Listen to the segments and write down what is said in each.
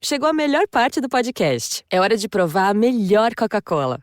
Chegou a melhor parte do podcast. É hora de provar a melhor Coca-Cola.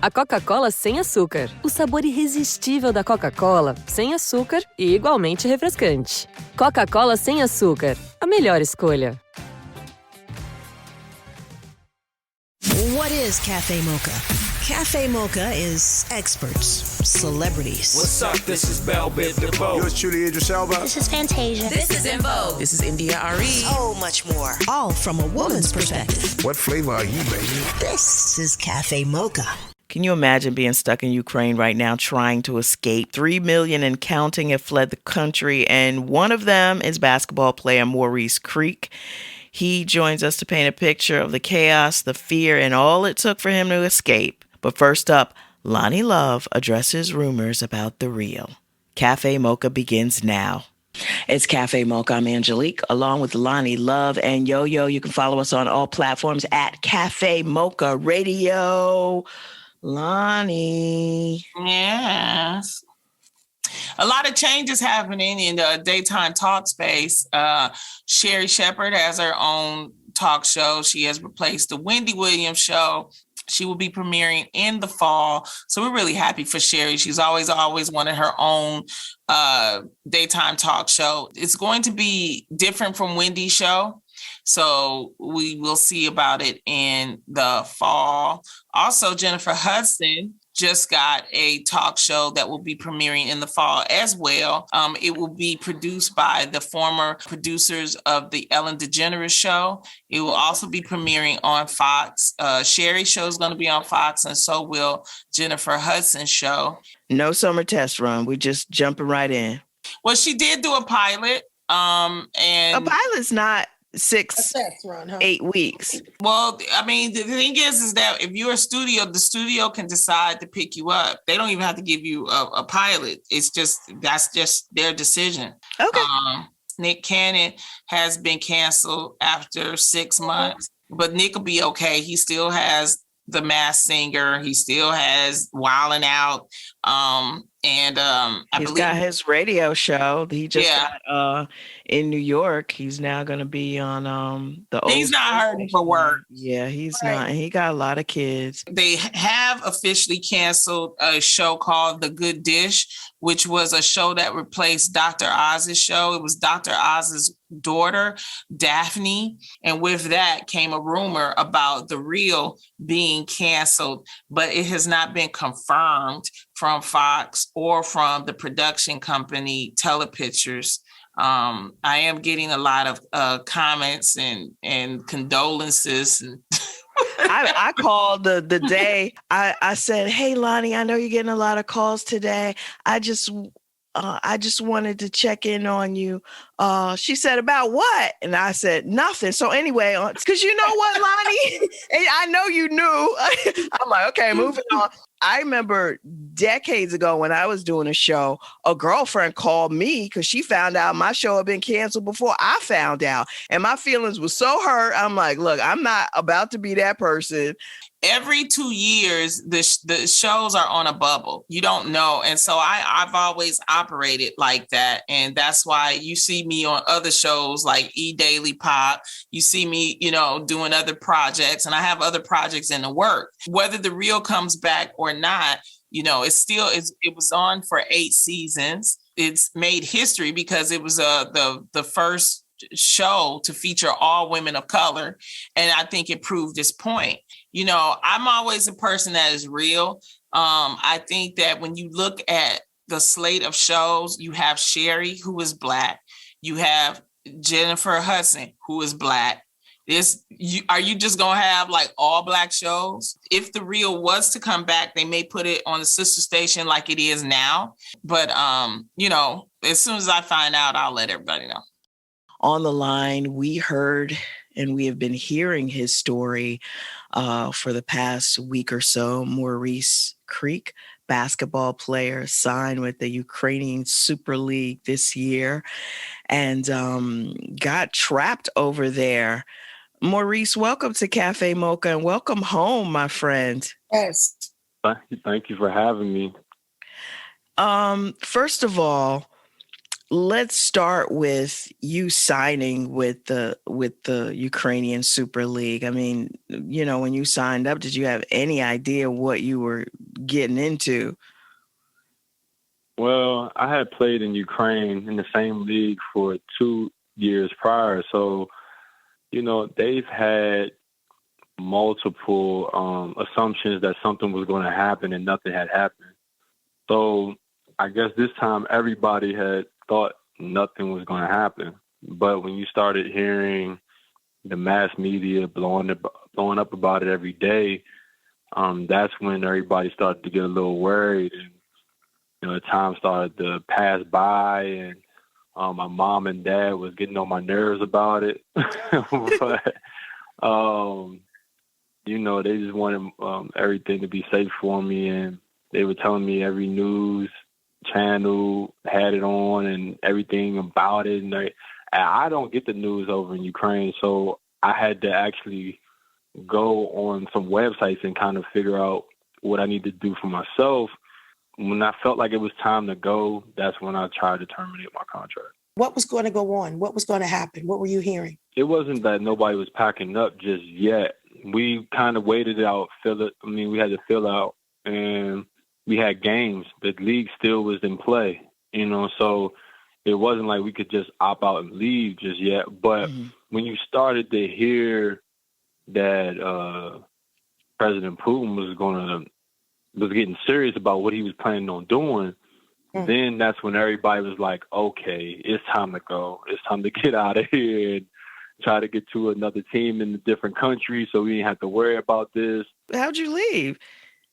A Coca-Cola sem açúcar. O sabor irresistível da Coca-Cola, sem açúcar e igualmente refrescante. Coca-Cola sem açúcar. A melhor escolha. What is Cafe Mocha? Cafe Mocha is experts, celebrities. What's up? This is Belle Biv DeVoe. Yours truly, Idris Elba. This is Fantasia. This is In Vogue. This is India Ari. So much more. All from a woman's perspective. What flavor are you, baby? This is Cafe Mocha. Can you imagine being stuck in Ukraine right now trying to escape? 3 million and counting have fled the country, and one of them is basketball player Maurice Creek. He joins us to paint a picture of the chaos, the fear, and all it took for him to escape. But first up, Loni Love addresses rumors about the real. Cafe Mocha begins now. It's Cafe Mocha. I'm Angelique, along with Loni Love and Yo-Yo. You can follow us on all platforms at Cafe Mocha Radio. Loni. Yes. A lot of changes happening in the daytime talk space. Sherri Shepherd has her own talk show. She has replaced the Wendy Williams show. She will be premiering in the fall. So we're really happy for Sherri. She's always wanted her own daytime talk show. It's going to be different from Wendy's show. So we will see about it in the fall. Also, Jennifer Hudson just got a talk show that will be premiering in the fall as well. It will be produced by the former producers of the Ellen DeGeneres show. It will also be premiering on Fox. Sherri's show is going to be on Fox, and so will Jennifer Hudson's show. No summer test run. We're just jumping right in. Well, she did do a pilot. And a pilot's not 8 weeks. Well, I mean, the thing is that if you're a studio, the studio can decide to pick you up. They don't even have to give you a pilot. That's just their decision. Okay. Nick Cannon has been canceled after 6 months, but Nick will be okay. He still has The Masked Singer. He still has Wildin' Out. He's got his radio show. He just got in New York. He's now going to be on the old. He's not hurting for work. Yeah, he's not. He got a lot of kids. They have officially canceled a show called The Good Dish, which was a show that replaced Dr. Oz's show. It was Dr. Oz's daughter, Daphne. And with that came a rumor about The Real being canceled, but it has not been confirmed from Fox or from the production company Telepictures. I am getting a lot of comments and condolences. I called the day. I said, "Hey, Loni, I know you're getting a lot of calls today. I just wanted to check in on you." She said, "About what?" And I said, "Nothing." So anyway, because you know what, Loni? And I know you knew. I'm like, okay, moving on. I remember decades ago when I was doing a show, a girlfriend called me because she found out my show had been canceled before I found out. And my feelings were so hurt. I'm like, look, I'm not about to be that person. Every 2 years, the shows are on a bubble. You don't know. And so I've always operated like that. And that's why you see me on other shows like E-Daily Pop. You see me, doing other projects. And I have other projects in the work. Whether The Real comes back or not, it was on for 8 seasons. It's made history because it was the first show to feature all women of color. And I think it proved this point. I'm always a person that is real. I think that when you look at the slate of shows, you have Sherri, who is Black. You have Jennifer Hudson, who is Black. Are you just going to have like all Black shows? If The Real was to come back, they may put it on the sister station like it is now. But, as soon as I find out, I'll let everybody know. On the line, we heard and we have been hearing his story for the past week or so. Maurice Creek, basketball player, signed with the Ukrainian Super League this year and got trapped over there. Maurice, welcome to Cafe Mocha and welcome home, my friend. Yes. Thank you for having me. First of all, let's start with you signing with the Ukrainian Super League. I mean, when you signed up, did you have any idea what you were getting into? Well, I had played in Ukraine in the same league for 2 years prior. So, they've had multiple assumptions that something was going to happen and nothing had happened. So I guess this time everybody had thought nothing was going to happen. But when you started hearing the mass media blowing up about it every day, that's when everybody started to get a little worried, and the time started to pass by, and my mom and dad was getting on my nerves about it. But they just wanted everything to be safe for me, and they were telling me every news channel had it on and everything about it. And I don't get the news over in Ukraine, so I had to actually go on some websites and kind of figure out what I need to do for myself. When I felt like it was time to go, that's when I tried to terminate my contract. What was going to go on? What was going to happen? What were you hearing? It wasn't that nobody was packing up just yet. We kind of waited out, we had to fill out, and we had games. The league still was in play, so it wasn't like we could just opt out and leave just yet. But when you started to hear that President Putin was getting serious about what he was planning on doing, then that's when everybody was like, okay, it's time to go. It's time to get out of here and try to get to another team in a different country so we didn't have to worry about this. How'd you leave?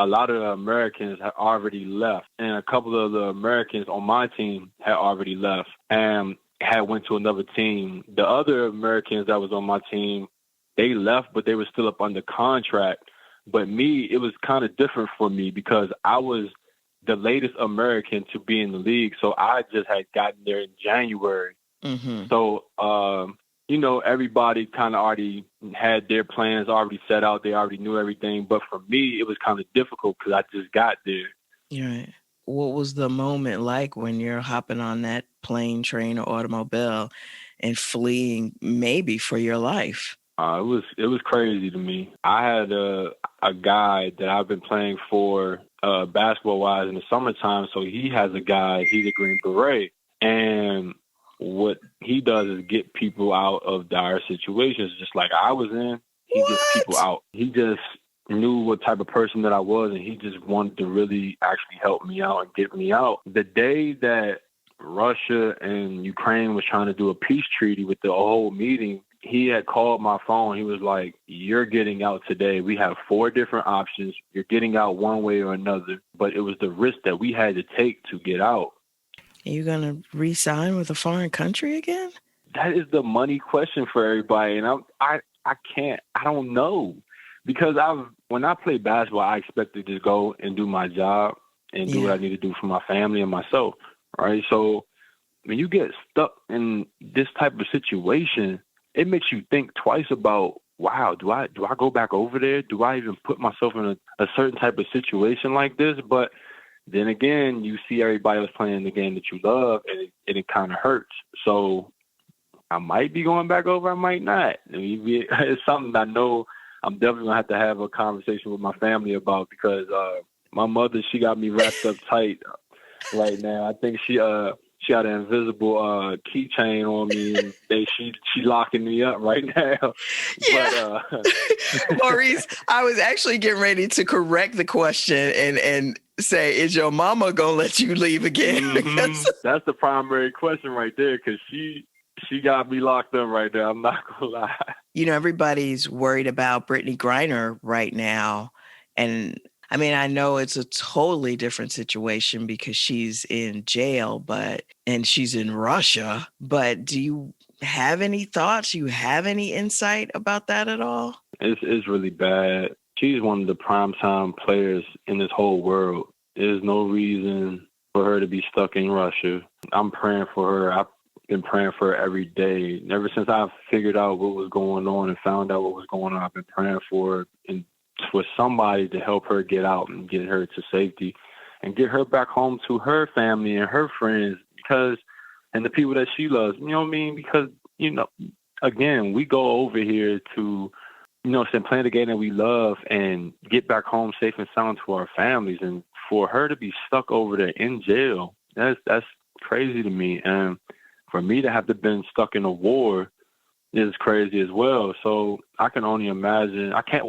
A lot of the Americans had already left, and a couple of the Americans on my team had already left and had went to another team. The other Americans that was on my team, they left, but they were still up under contract. But me, it was kind of different for me because I was the latest American to be in the league. So I just had gotten there in January. So, everybody kind of already had their plans already set out. They already knew everything. But for me, it was kind of difficult because I just got there. Right. What was the moment like when you're hopping on that plane, train, or automobile and fleeing maybe for your life? It was crazy to me. I had a guy that I've been playing for basketball-wise in the summertime. So he has a guy, he's a Green Beret. And what he does is get people out of dire situations, just like I was in. He gets people out. He just knew what type of person that I was, and he just wanted to really actually help me out and get me out. The day that Russia and Ukraine was trying to do a peace treaty with the whole meeting, he had called my phone. He was like, you're getting out today. We have 4 different options. You're getting out one way or another. But it was the risk that we had to take to get out. Are you going to re-sign with a foreign country again? That is the money question for everybody. And I don't know. Because when I play basketball, I expected to go and do my job and do what I need to do for my family and myself, right? So when you get stuck in this type of situation, it makes you think twice about, wow, do I go back over there? Do I even put myself in a certain type of situation like this? But then again, you see everybody else playing the game that you love, and it kind of hurts. So I might be going back over, I might not. It's something I know I'm definitely going to have a conversation with my family about because my mother, she got me wrapped up tight right now. I think she got an invisible keychain on me, and she locking me up right now. Yeah. But, Maurice, I was actually getting ready to correct the question and say, is your mama gonna let you leave again? That's the primary question right there, because she got me locked up right there. I'm not gonna lie. Everybody's worried about Brittany Griner right now, and I mean, I know it's a totally different situation because she's in jail, and she's in Russia. But do you have any thoughts? You have any insight about that at all? It's really bad. She's one of the primetime players in this whole world. There's no reason for her to be stuck in Russia. I'm praying for her. I've been praying for her every day. Ever since I figured out what was going on and found out what was going on, I've been praying for her and for somebody to help her get out and get her to safety. and get her back home to her family and her friends and the people that she loves. You know what I mean? Because, again, we go over here to, play the game that we love and get back home safe and sound to our families. And for her to be stuck over there in jail, that's crazy to me. And for me to have to been stuck in a war is crazy as well. So I can only imagine. I can't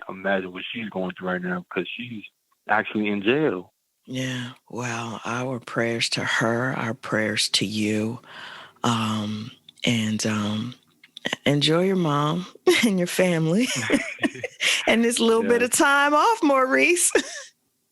imagine what she's going through right now because she's actually in jail. Yeah. Well, our prayers to her, our prayers to you, and enjoy your mom and your family and this little bit of time off, Maurice.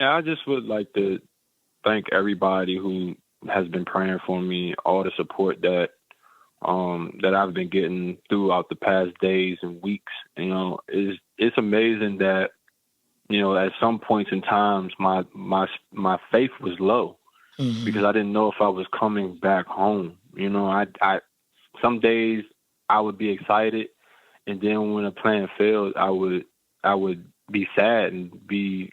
Yeah, I just would like to thank everybody who has been praying for me, all the support that I've been getting throughout the past days and weeks. It's amazing that, at some points in times my faith was low because I didn't know if I was coming back home. I some days I would be excited, and then when a plan failed, I would be sad and be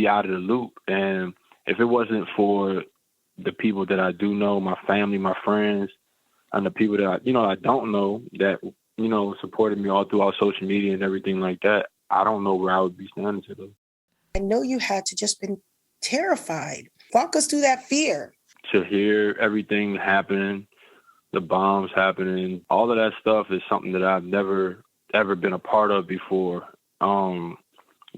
out of the loop. And if it wasn't for the people that I do know, my family, my friends, and the people that I don't know that supported me all throughout social media and everything like that, I don't know where I would be standing today. I know you had to just been terrified. Walk us through that fear. To hear everything happening, the bombs happening, all of that stuff is something that I've never, ever been a part of before.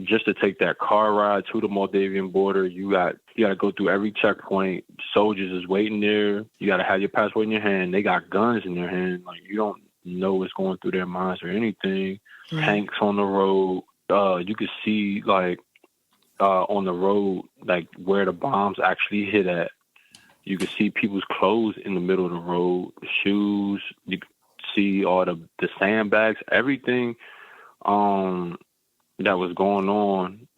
Just to take that car ride to the Moldavian border, you got to go through every checkpoint. Soldiers is waiting there. You got to have your passport in your hand. They got guns in their hand. Like, you don't know what's going through their minds or anything. Tanks on the road. You could see, on the road, where the bombs actually hit at. You could see people's clothes in the middle of the road, shoes. You could see all the sandbags, everything that was going on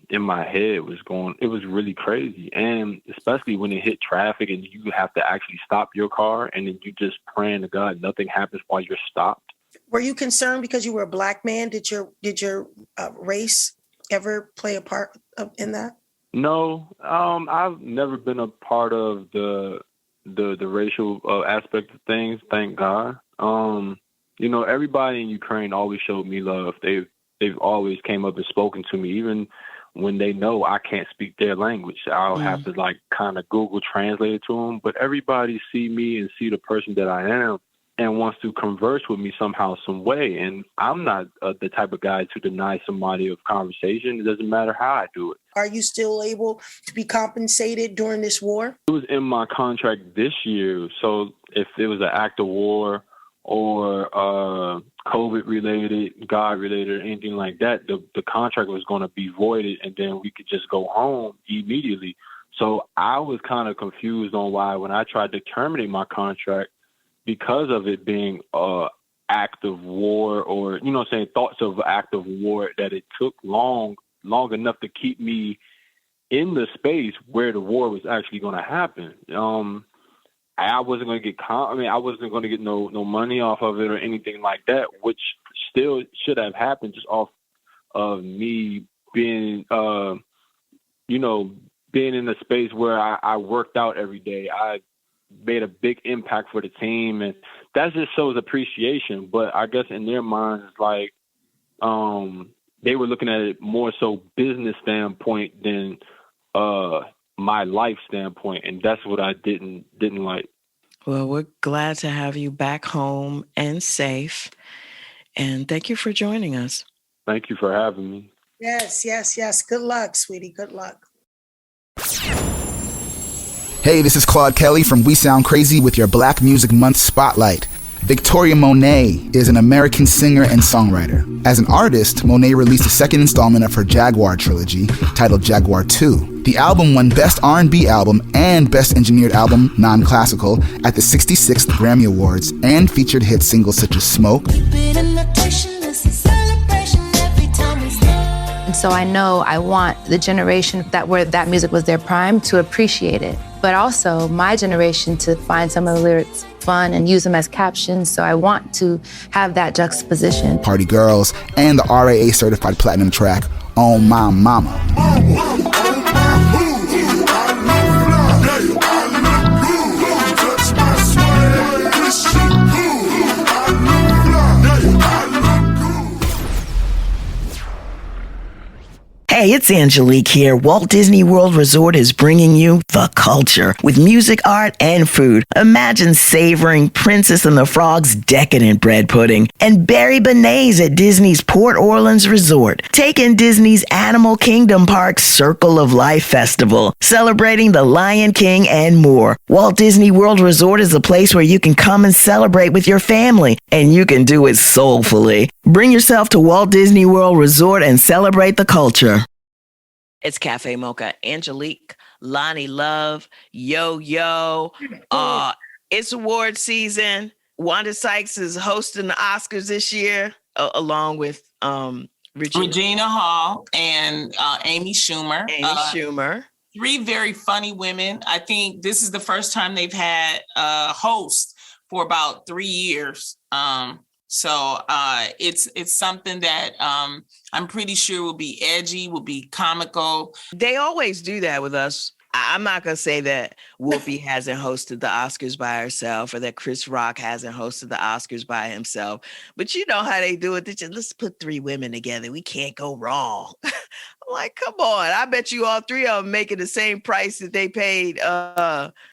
in my head it was really crazy. And especially when it hit traffic and you have to actually stop your car and then you just praying to God nothing happens while you're stopped. Were you concerned because you were a Black man? Did your race ever play a part in that? No, I've never been a part of the racial aspect of things. Thank God. Everybody in Ukraine always showed me love. They've always came up and spoken to me, even when they know I can't speak their language. I'll have to kind of Google translate it to them. But everybody see me and see the person that I am and wants to converse with me somehow, some way. And I'm not the type of guy to deny somebody of conversation. It doesn't matter how I do it. Are you still able to be compensated during this war? It was in my contract this year. So if it was an act of war or COVID-related, God-related, or anything like that, the contract was going to be voided, and then we could just go home immediately. So I was kind of confused on why when I tried to terminate my contract, because of it being act of war or, thoughts of act of war, that it took long enough to keep me in the space where the war was actually going to happen. I wasn't going to get I wasn't going to get no money off of it or anything like that, which still should have happened just off of me being, being in a space where I worked out every day. I made a big impact for the team, and that just shows appreciation. But I guess in their minds, they were looking at it more so business standpoint than my life standpoint, and that's what I didn't like. Well, we're glad to have you back home and safe, and thank you for joining us. Thank you for having me. Yes. Good luck, sweetie. Good luck. Hey, this is Claude Kelly from We Sound Crazy with your Black Music Month Spotlight. Victoria Monet is an American singer and songwriter. As an artist, Monet released a second installment of her Jaguar trilogy, titled Jaguar 2. The album won Best R&B Album and Best Engineered Album Non-Classical at the 66th Grammy Awards, and featured hit singles such as Smoke. And so I know I want the generation where that music was their prime to appreciate it, but also my generation to find some of the lyrics fun and use them as captions. So I want to have that juxtaposition. Party Girls, and the RAA certified platinum track, On My Mama. It's Angelique here. Walt Disney World Resort is bringing you the culture with music, art, and food. Imagine savoring Princess and the Frog's decadent bread pudding and berry beignets at Disney's Port Orleans Resort. Take in Disney's Animal Kingdom Park's Circle of Life Festival, celebrating the Lion King and more. Walt Disney World Resort is a place where you can come and celebrate with your family, and you can do it soulfully. Bring yourself to Walt Disney World Resort and celebrate the culture. It's Cafe Mocha. Angelique, Loni Love, Yo. It's award season. Wanda Sykes is hosting the Oscars this year, along with Regina Hall and Amy Schumer. Three very funny women. I think this is the first time they've had a host for about 3 years. So it's something that I'm pretty sure will be edgy, will be comical. They always do that with us. I'm not going to say that Whoopi hasn't hosted the Oscars by herself or that Chris Rock hasn't hosted the Oscars by himself. But you know how they do it. They just, let's put three women together. We can't go wrong. I'm like, come on. I bet you all three of them making the same price that they paid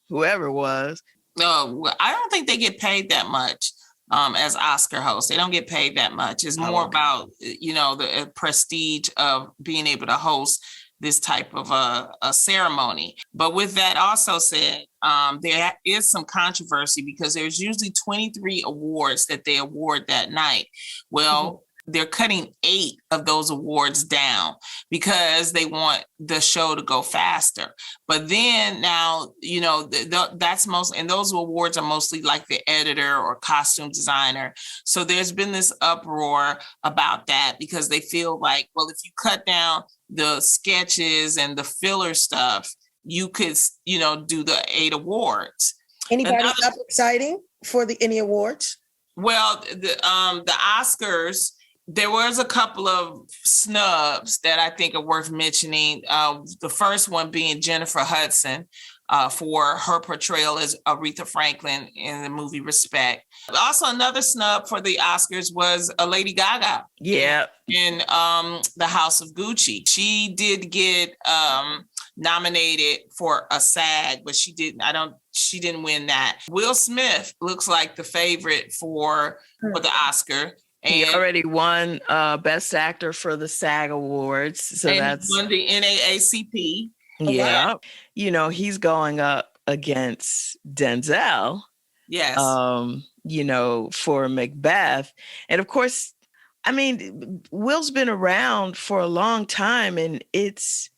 whoever it was. No, I don't think they get paid that much. As Oscar hosts, they don't get paid that much. It's more about, the prestige of being able to host this type of a ceremony. But with that also said, there is some controversy because there's usually 23 awards that they award that night. Well, they're cutting 8 of those awards down because they want the show to go faster. But then now, that's and those awards are mostly like the editor or costume designer. So there's been this uproar about that because they feel like, well, if you cut down the sketches and the filler stuff, you could, do the 8 awards. Anybody up exciting for any awards? Well, the Oscars, there was a couple of snubs that I think are worth mentioning. The first one being Jennifer Hudson for her portrayal as Aretha Franklin in the movie Respect. Also, another snub for the Oscars was Lady Gaga. Yeah. In The House of Gucci. She did get nominated for a SAG, but she didn't win that. Will Smith looks like the favorite for the Oscar. And he already won Best Actor for the SAG Awards. So that's won the NAACP. Yeah. He's going up against Denzel. Yes. For Macbeth. And of course, Will's been around for a long time and it's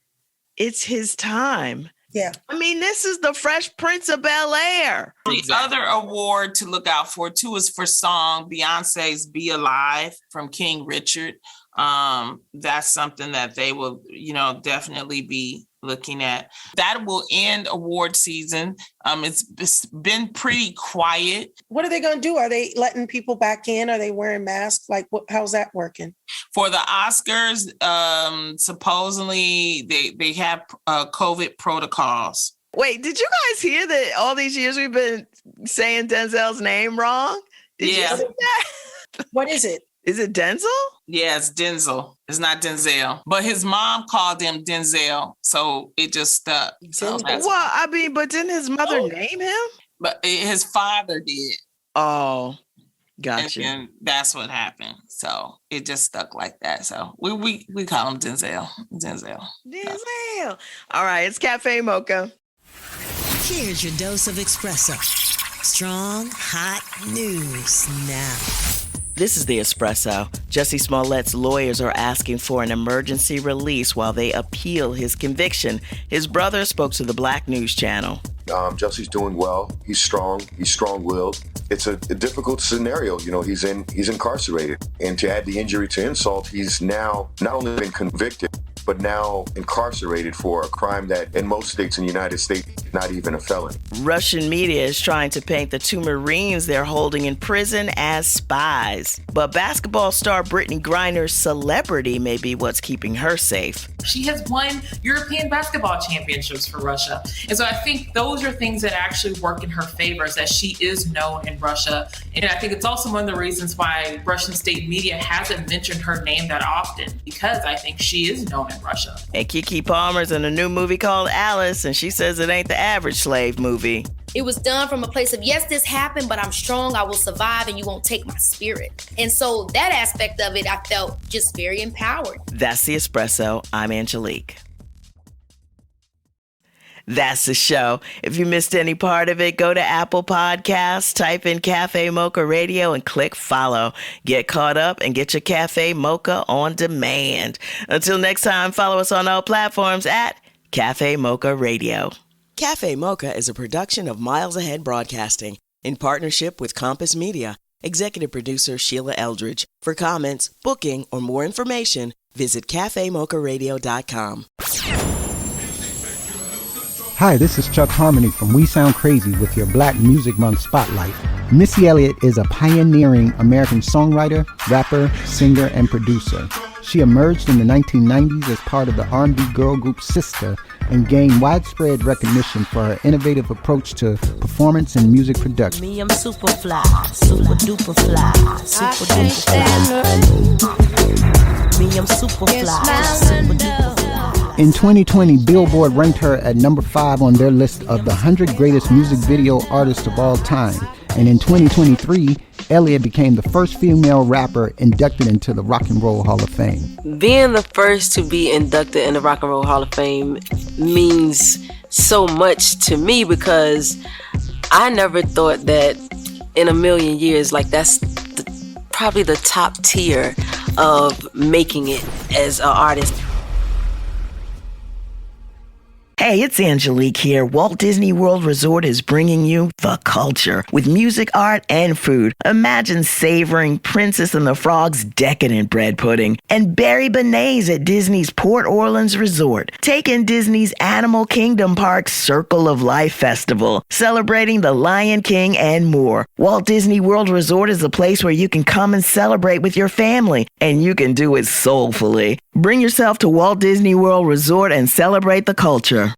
his time. Yeah. This is the Fresh Prince of Bel-Air. The other award to look out for too is for song, Beyonce's Be Alive from King Richard. That's something that they will, definitely be looking at. That will end award season. It's been pretty quiet. What are they going to do? Are they letting people back in? Are they wearing masks? Like, how's that working? For the Oscars, supposedly they have COVID protocols. Wait, did you guys hear that all these years we've been saying Denzel's name wrong? Did you see that? What is it? Is it Denzel? Yeah, it's Denzel. It's not Denzel. But his mom called him Denzel, so it just stuck. So but didn't his mother name him? But his father did. Oh, gotcha. And that's what happened. So it just stuck like that. So we call him Denzel. Denzel. All right, it's Cafe Mocha. Here's your dose of espresso. Strong, hot news now. This is the Espresso. Jussie Smollett's lawyers are asking for an emergency release while they appeal his conviction. His brother spoke to the Black News Channel. Jussie's doing well. He's strong. He's strong-willed. It's a difficult scenario. He's incarcerated. And to add the injury to insult, he's now not only been convicted, but now incarcerated for a crime that in most states in the United States is not even a felony. Russian media is trying to paint the 2 Marines they're holding in prison as spies. But basketball star Brittany Griner's celebrity may be what's keeping her safe. She has won European basketball championships for Russia. And so I think those are things that actually work in her favor, is that she is known in Russia. And I think it's also one of the reasons why Russian state media hasn't mentioned her name that often, because I think she is known in Russia. And Keke Palmer's in a new movie called Alice, and she says it ain't the average slave movie. It was done from a place of, yes, this happened, but I'm strong, I will survive, and you won't take my spirit. And so that aspect of it, I felt just very empowered. That's The Espresso. I'm Angelique. That's the show. If you missed any part of it, go to Apple Podcasts, type in Cafe Mocha Radio, and click follow. Get caught up and get your Cafe Mocha on demand. Until next time, follow us on all platforms at Cafe Mocha Radio. Cafe Mocha is a production of Miles Ahead Broadcasting in partnership with Compass Media. Executive producer Sheila Eldridge. For comments, booking, or more information, visit cafemocharadio.com. Hi, this is Chuck Harmony from We Sound Crazy with your Black Music Month Spotlight. Missy Elliott is a pioneering American songwriter, rapper, singer, and producer. She emerged in the 1990s as part of the R&B girl group Sister and gained widespread recognition for her innovative approach to performance and music production. Me, I'm super fly, super duper fly, super duper fly. Me, I'm super fly, super duper fly. In 2020, Billboard ranked her at number 5 on their list of the 100 greatest music video artists of all time. And in 2023, Elliott became the first female rapper inducted into the Rock and Roll Hall of Fame. Being the first to be inducted in the Rock and Roll Hall of Fame means so much to me, because I never thought that in a million years, like that's probably the top tier of making it as an artist. Hey, it's Angelique here. Walt Disney World Resort is bringing you the culture with music, art, and food. Imagine savoring Princess and the Frog's decadent bread pudding and berry beignets at Disney's Port Orleans Resort. Take in Disney's Animal Kingdom Park's Circle of Life Festival, celebrating the Lion King and more. Walt Disney World Resort is a place where you can come and celebrate with your family, and you can do it soulfully. Bring yourself to Walt Disney World Resort and celebrate the culture.